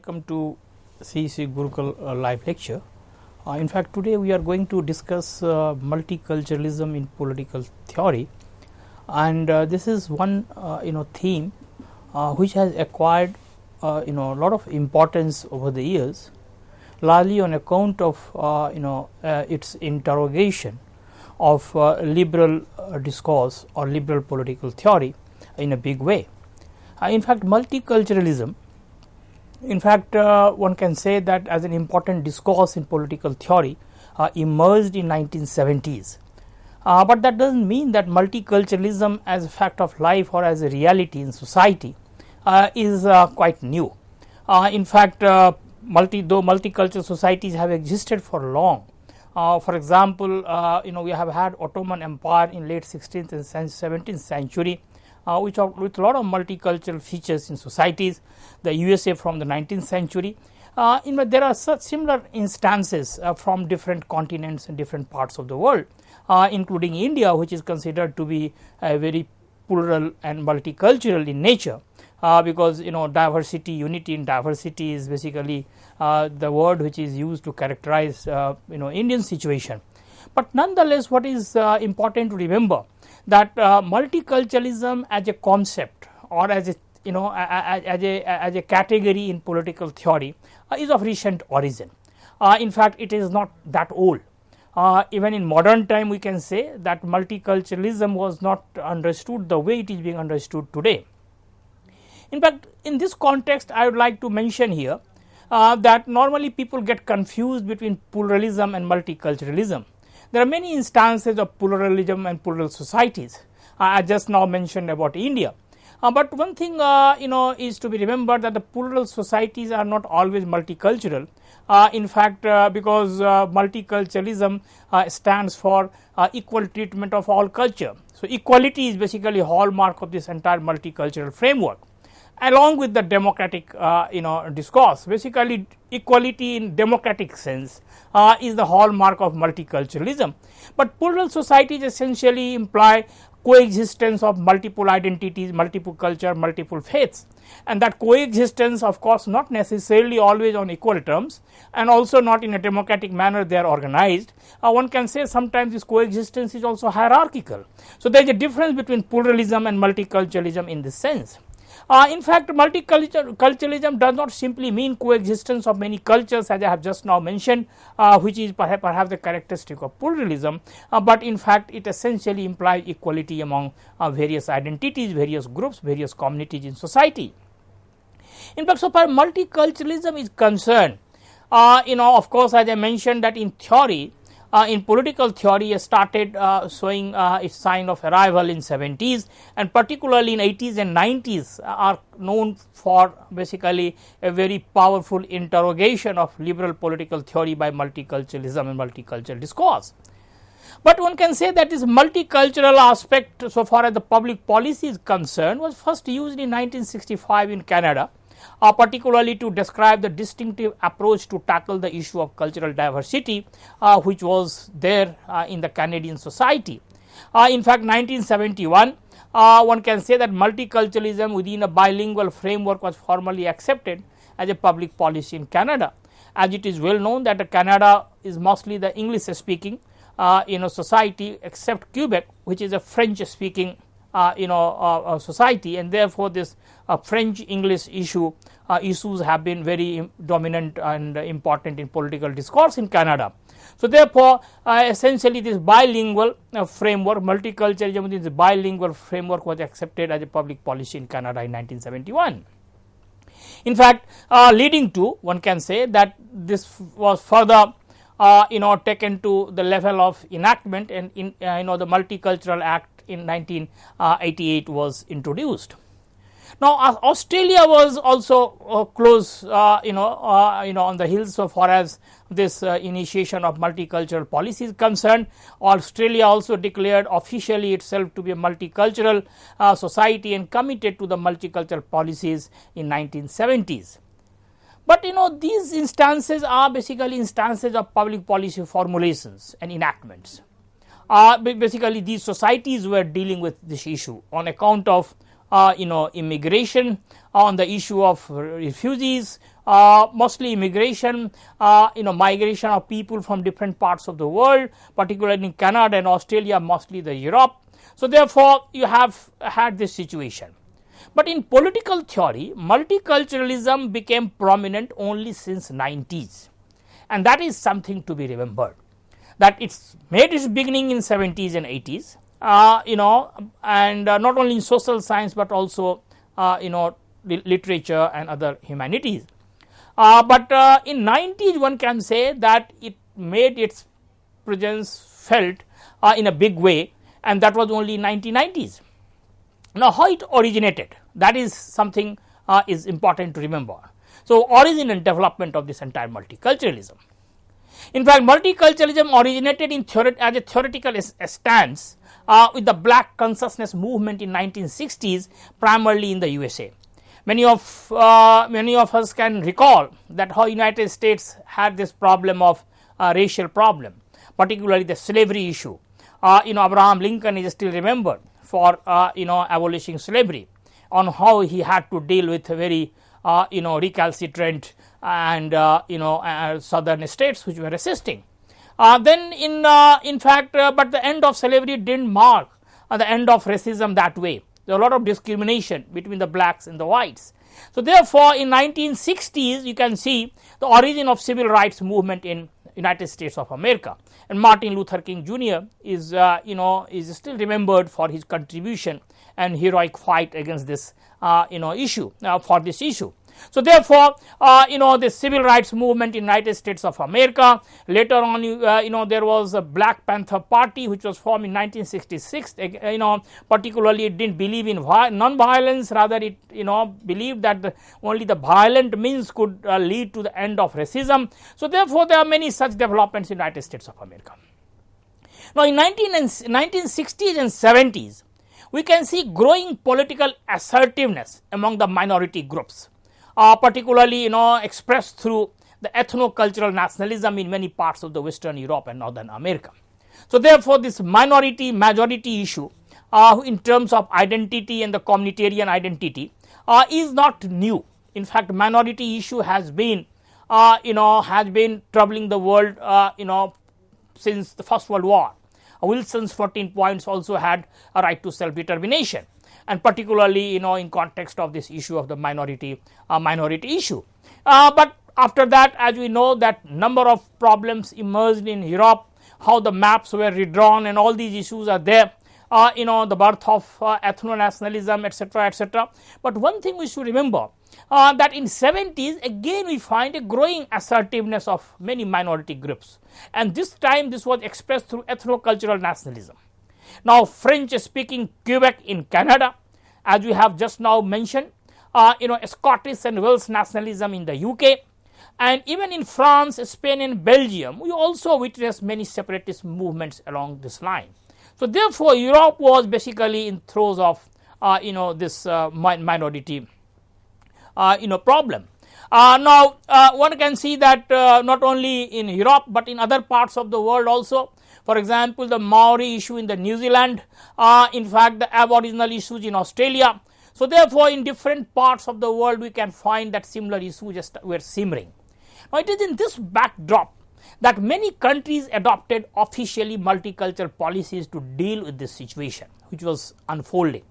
welcome to CEC Gurukul live lecture. In fact, today we are going to discuss multiculturalism in political theory, and this is one theme which has acquired a lot of importance over the years, largely on account of its interrogation of liberal discourse or liberal political theory in a big way. In fact, multiculturalism, one can say that as an important discourse in political theory emerged in 1970s. But that does not mean that multiculturalism as a fact of life or as a reality in society is quite new. In fact, though multicultural societies have existed for long. For example, we have had Ottoman Empire in late 16th and 17th century, with a lot of multicultural features in societies, the USA from the 19th century. There are such similar instances from different continents and different parts of the world, including India, which is considered to be very plural and multicultural in nature, because diversity, unity in diversity is basically the word which is used to characterize Indian situation. But nonetheless, what is important to remember that multiculturalism as a concept or as a category in political theory is of recent origin. In fact, it is not that old. Even in modern time, we can say that multiculturalism was not understood the way it is being understood today. In fact, in this context, I would like to mention here that normally people get confused between pluralism and multiculturalism. There are many instances of pluralism and plural societies. I just now mentioned about India. But one thing is to be remembered that the plural societies are not always multicultural. In fact, because multiculturalism stands for equal treatment of all culture. So, equality is basically a hallmark of this entire multicultural framework, along with the democratic discourse. Basically, equality in democratic sense is the hallmark of multiculturalism, but plural societies essentially imply coexistence of multiple identities, multiple culture, multiple faiths, and that coexistence, of course, not necessarily always on equal terms, and also not in a democratic manner they are organized. One can say sometimes this coexistence is also hierarchical. So, there is a difference between pluralism and multiculturalism in this sense. In fact, multiculturalism does not simply mean coexistence of many cultures, as I have just now mentioned, which is perhaps the characteristic of pluralism, but in fact it essentially implies equality among various identities, various groups, various communities in society. In fact, so far multiculturalism is concerned, of course, as I mentioned that in theory, in political theory it started showing its sign of arrival in 70s, and particularly in 80s and 90s are known for basically a very powerful interrogation of liberal political theory by multiculturalism and multicultural discourse. But one can say that this multicultural aspect, so far as the public policy is concerned, was first used in 1965 in Canada, particularly to describe the distinctive approach to tackle the issue of cultural diversity, which was there in the Canadian society. In fact, 1971, one can say that multiculturalism within a bilingual framework was formally accepted as a public policy in Canada, as it is well known that Canada is mostly the English speaking society, except Quebec, which is a French speaking society, and therefore this French English issues have been very dominant and important in political discourse in Canada. So, therefore, essentially this bilingual framework, multiculturalism within the bilingual framework was accepted as a public policy in Canada in 1971. In fact, leading to, one can say that this was further taken to the level of enactment, and the Multicultural Act in 1988 was introduced. Now, Australia was also close, on the hills so far as this initiation of multicultural policy is concerned. Australia also declared officially itself to be a multicultural society and committed to the multicultural policies in 1970s. But these instances are basically instances of public policy formulations and enactments. Basically, these societies were dealing with this issue on account of immigration, on the issue of refugees, mostly immigration, migration of people from different parts of the world, particularly in Canada and Australia, mostly the Europe. So, therefore, you have had this situation. But in political theory, multiculturalism became prominent only since 90s, and that is something to be remembered, that it's made its beginning in 70s and 80s, and not only in social science, but also literature and other humanities. But in 90s one can say that it made its presence felt in a big way, and that was only in 1990s. Now, how it originated, that is something is important to remember. So, origin and development of this entire multiculturalism. In fact, multiculturalism originated in as a theoretical stance with the black consciousness movement in 1960s, primarily in the USA. Many of us can recall that how United States had this problem of racial problem, particularly the slavery issue. Abraham Lincoln is still remembered for abolishing slavery, on how he had to deal with very recalcitrant and southern states which were resisting. Then in fact, but the end of slavery didn't mark the end of racism that way. There was a lot of discrimination between the blacks and the whites. So, therefore, in 1960s you can see the origin of civil rights movement in United States of America, and Martin Luther King Jr. is is still remembered for his contribution and heroic fight against this issue for this issue. So, therefore, the civil rights movement in United States of America. Later on, there was a Black Panther Party which was formed in 1966. Particularly it didn't believe in non-violence, rather it believed that only the violent means could lead to the end of racism. So, therefore, there are many such developments in United States of America. Now, in 1960s and 70s, we can see growing political assertiveness among the minority groups. Particularly expressed through the ethno-cultural nationalism in many parts of the Western Europe and Northern America. So, therefore, this minority-majority issue in terms of identity and the communitarian identity is not new. In fact, minority issue has been troubling the world since the First World War. Wilson's 14 points also had a right to self-determination, and particularly in context of this issue of the minority issue. But after that, as we know, that number of problems emerged in Europe, how the maps were redrawn and all these issues are there, the birth of ethno-nationalism, etc., etc. But one thing we should remember, that in 70s again we find a growing assertiveness of many minority groups, and this time this was expressed through ethno-cultural nationalism. Now, French-speaking Quebec in Canada, as we have just now mentioned, Scottish and Welsh nationalism in the UK, and even in France, Spain and Belgium, we also witnessed many separatist movements along this line. So, therefore, Europe was basically in throes of this minority problem. Now, one can see that not only in Europe, but in other parts of the world also. For example, the Maori issue in the New Zealand, in fact, the Aboriginal issues in Australia. So, therefore, in different parts of the world we can find that similar issues just were simmering. Now, it is in this backdrop that many countries adopted officially multicultural policies to deal with this situation which was unfolding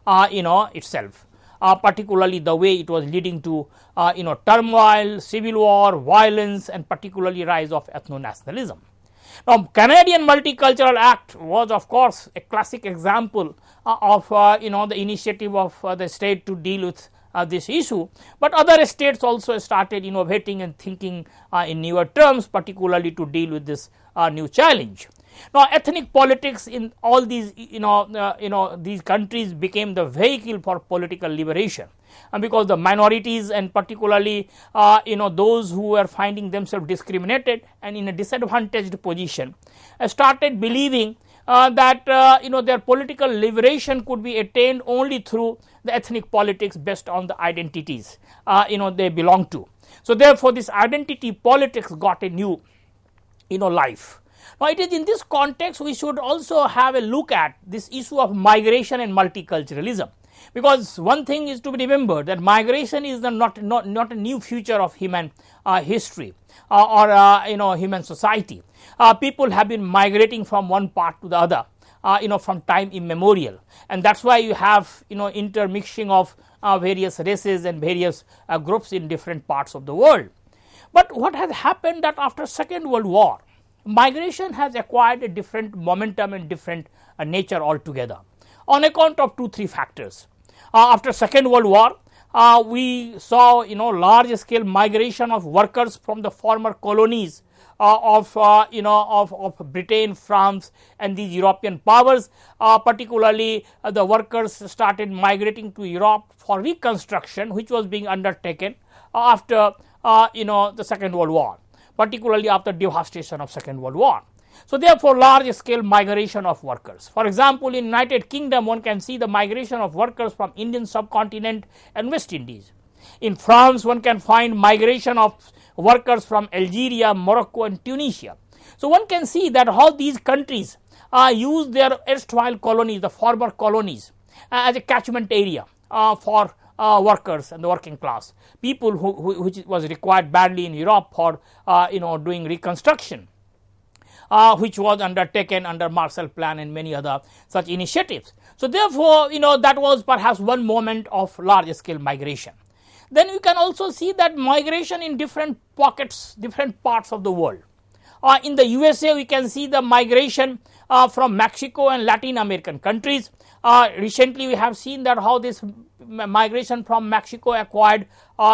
itself. Particularly the way it was leading to turmoil, civil war, violence, and particularly rise of ethno-nationalism. Now, Canadian Multicultural Act was of course a classic example of the initiative of the state to deal with this issue, but other states also started innovating and thinking in newer terms, particularly to deal with this new challenge. Now, ethnic politics in all these these countries became the vehicle for political liberation, and because the minorities and particularly those who were finding themselves discriminated and in a disadvantaged position started believing that their political liberation could be attained only through the ethnic politics based on the identities they belong to. So, therefore, this identity politics got a new life. Now, it is in this context we should also have a look at this issue of migration and multiculturalism, Because one thing is to be remembered, that migration is not a new feature of human history or human society. People have been migrating from one part to the other from time immemorial, and that is why you have intermixing of various races and various groups in different parts of the world. But what has happened that after Second World War, migration has acquired a different momentum and different nature altogether on account of 2-3 factors. After Second World War, we saw large scale migration of workers from the former colonies of Britain, France and these European powers. Particularly the workers started migrating to Europe for reconstruction, which was being undertaken after the Second World War, particularly after devastation of Second World War. So therefore, large scale migration of workers. For example, in United Kingdom, one can see the migration of workers from Indian subcontinent and West Indies. In France, one can find migration of workers from Algeria, Morocco and Tunisia. So one can see that how these countries use their erstwhile colonies, the former colonies, as a catchment area for workers and the working class, people which was required badly in Europe for doing reconstruction, which was undertaken under Marshall Plan and many other such initiatives. So therefore, that was perhaps one moment of large scale migration. Then you can also see that migration in different pockets, different parts of the world. In the USA, we can see the migration from Mexico and Latin American countries. Recently, we have seen that how this migration from Mexico acquired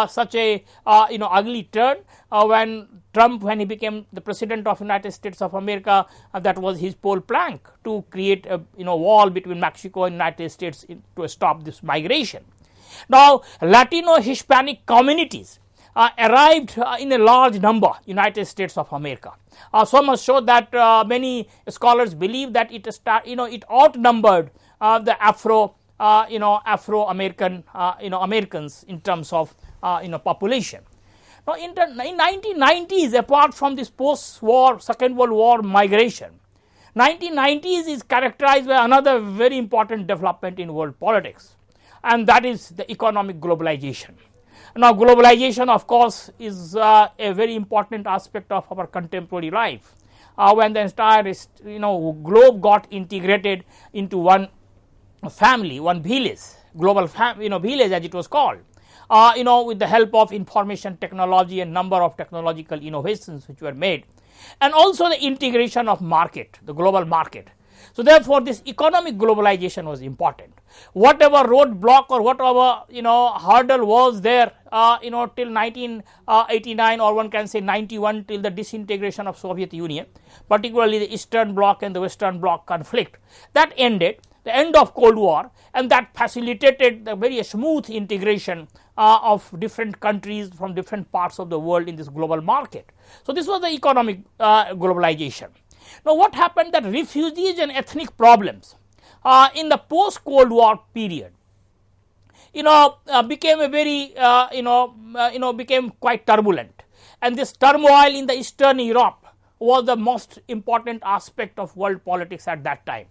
such a ugly turn when Trump, when he became the president of United States of America, that was his pole plank to create a wall between Mexico and United States to stop this migration. Now, Latino Hispanic communities arrived in a large number United States of America. So much so that many scholars believe that it outnumbered the Afro-American Americans in terms of population. Now, in 1990s, apart from this post-war Second World War migration, 1990s is characterized by another very important development in world politics, and that is the economic globalization. Now, globalization, of course, is a very important aspect of our contemporary life. When the entire globe got integrated into one family, one village, global village as it was called, with the help of information technology and number of technological innovations which were made, and also the integration of market, the global market. So therefore, this economic globalization was important. Whatever roadblock or whatever hurdle was there till 1989, or one can say 91, till the disintegration of Soviet Union, particularly the Eastern Bloc and the Western Bloc conflict, that ended, the end of Cold War, and that facilitated the very smooth integration of different countries from different parts of the world in this global market. So this was the economic globalization. Now, what happened that refugees and ethnic problems in the post-Cold War period, became a very, became quite turbulent, and this turmoil in the Eastern Europe was the most important aspect of world politics at that time.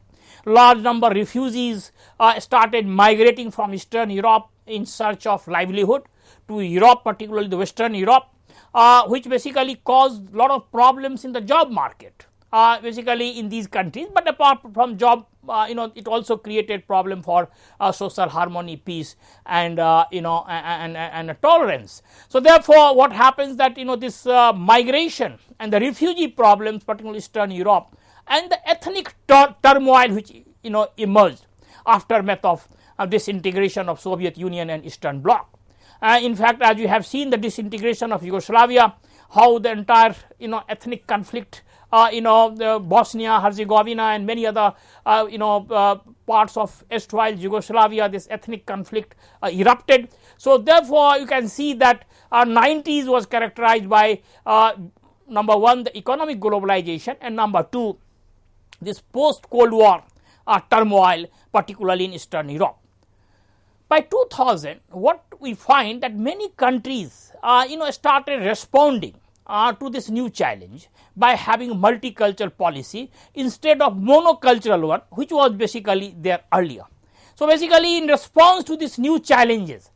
Large number of refugees started migrating from Eastern Europe in search of livelihood to Europe, particularly the Western Europe, which basically caused a lot of problems in the job market. Basically in these countries, but apart from job, it also created problem for social harmony, peace, and and tolerance. So therefore, what happens that this migration and the refugee problems, particularly Eastern Europe, and the ethnic turmoil which emerged aftermath of disintegration of Soviet Union and Eastern Bloc. In fact, as you have seen the disintegration of Yugoslavia, how the entire ethnic conflict, the Bosnia, Herzegovina and many other parts of erstwhile Yugoslavia, this ethnic conflict erupted. So therefore, you can see that 90s was characterized by number one, the economic globalization, and number two, this post-Cold War turmoil, particularly in Eastern Europe. By 2000, what we find that many countries started responding to this new challenge by having multicultural policy instead of monocultural one, which was basically there earlier. So, basically in response to these new challenges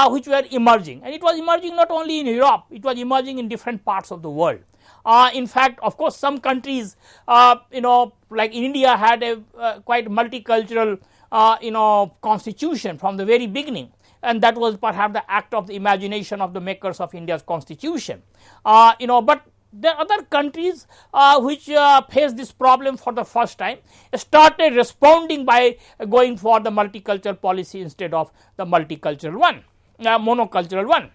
which were emerging, and it was emerging not only in Europe, it was emerging in different parts of the world. In fact, of course, some countries like India had a quite multicultural constitution from the very beginning, and that was perhaps the act of the imagination of the makers of India's constitution. But there are other countries which faced this problem for the first time, started responding by going for the multicultural policy instead of the multicultural one, monocultural one.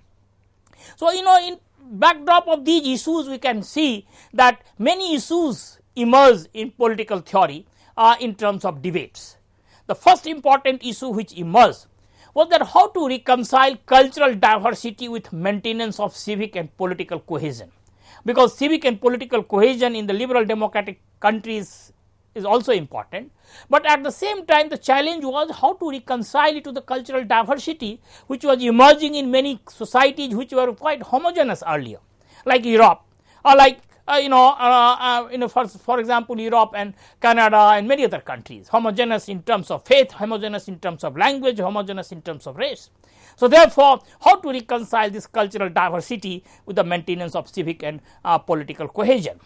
So, in backdrop of these issues, we can see that many issues emerged in political theory in terms of debates. The first important issue which emerged was that how to reconcile cultural diversity with maintenance of civic and political cohesion, because civic and political cohesion in the liberal democratic countries is also important, but at the same time the challenge was how to reconcile it to the cultural diversity which was emerging in many societies which were quite homogeneous earlier, like Europe, or like for example Europe and Canada and many other countries, homogeneous in terms of faith, homogeneous in terms of language, homogeneous in terms of race. So, therefore, how to reconcile this cultural diversity with the maintenance of civic and political cohesion.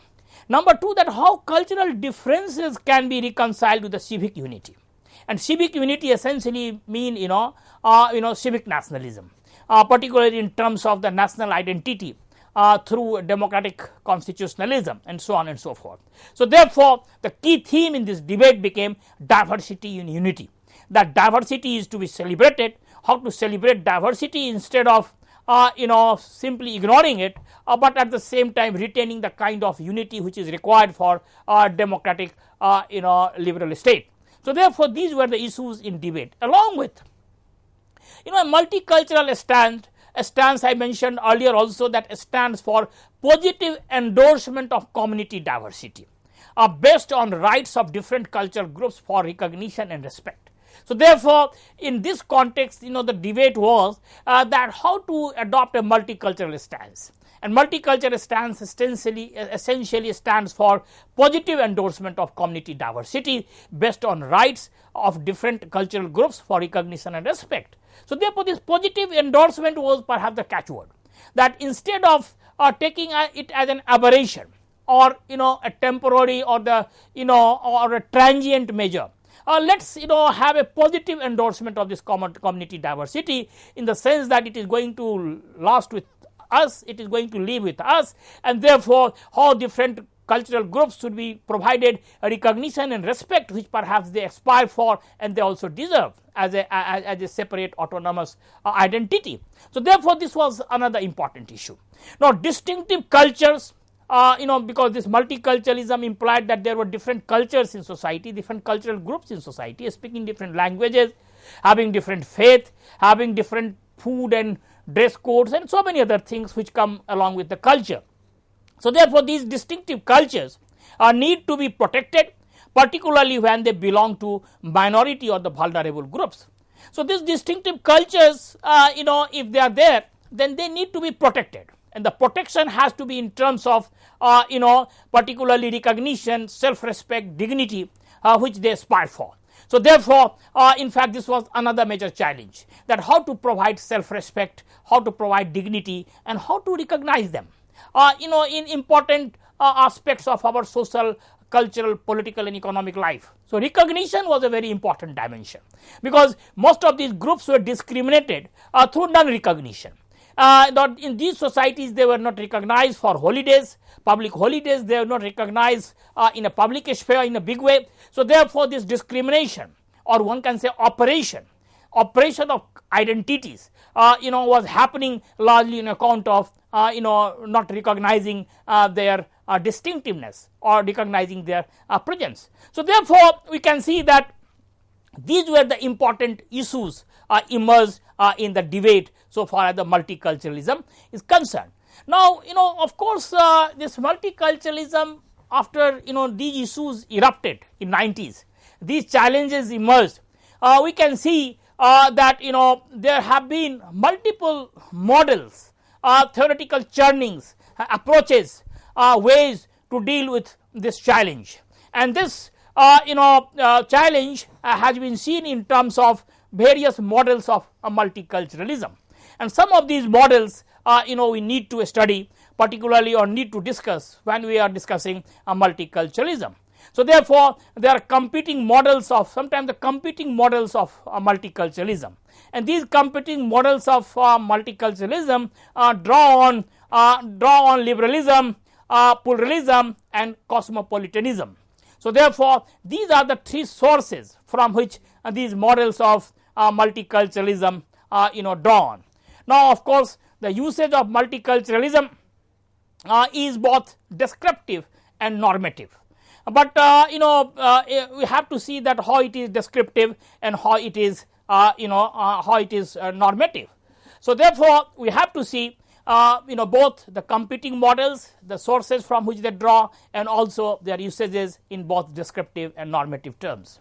Number two, that how cultural differences can be reconciled with the civic unity, and civic unity essentially mean civic nationalism, particularly in terms of the national identity through democratic constitutionalism and so on and so forth. So, therefore, the key theme in this debate became diversity in unity, that diversity is to be celebrated, how to celebrate diversity instead of simply ignoring it, but at the same time retaining the kind of unity which is required for democratic liberal state. So, therefore, these were the issues in debate, along with a multicultural stance I mentioned earlier also, that stands for positive endorsement of community diversity based on rights of different cultural groups for recognition and respect. So, therefore, in this context the debate was that how to adopt a multicultural stance, and multicultural stance essentially stands for positive endorsement of community diversity based on rights of different cultural groups for recognition and respect. So, therefore, this positive endorsement was perhaps the catchword, that instead of taking it as an aberration or a temporary or or a transient measure, let's have a positive endorsement of this community diversity, in the sense that it is going to last with us, it is going to live with us, and therefore, how different cultural groups should be provided a recognition and respect which perhaps they aspire for and they also deserve as a separate autonomous identity. So, therefore, this was another important issue. Now, distinctive cultures, because this multiculturalism implied that there were different cultures in society, different cultural groups in society, speaking different languages, having different faith, having different food and dress codes, and so many other things which come along with the culture. So, therefore, these distinctive cultures need to be protected, particularly when they belong to minority or the vulnerable groups. So, these distinctive cultures, if they are there, then they need to be protected, and the protection has to be in terms of particularly recognition, self-respect, dignity which they aspire for. So, therefore, in fact, this was another major challenge, that how to provide self-respect, how to provide dignity, and how to recognize them in important aspects of our social, cultural, political and economic life. So, recognition was a very important dimension, because most of these groups were discriminated through non-recognition. In these societies, they were not recognized for holidays, public holidays, they were not recognized in a public sphere in a big way. So, therefore, this discrimination, or one can say operation of identities was happening largely on account of not recognizing their distinctiveness or recognizing their presence. So, therefore, we can see that these were the important issues emerged in the debate so far as the multiculturalism is concerned. Now, of course, this multiculturalism, after these issues erupted in 90s, these challenges emerged, we can see that there have been multiple models, theoretical churnings, approaches, ways to deal with this challenge, and this challenge has been seen in terms of various models of multiculturalism, and some of these models we need to study particularly or need to discuss when we are discussing multiculturalism. So, therefore, there are competing models of sometimes the competing models of multiculturalism, and these competing models of multiculturalism draw on liberalism, pluralism and cosmopolitanism. So, therefore, these are the three sources from which these models of multiculturalism draw on. Now, of course, the usage of multiculturalism is both descriptive and normative, but we have to see that how it is descriptive and how it is normative. So, therefore, we have to see both the competing models, the sources from which they draw, and also their usages in both descriptive and normative terms.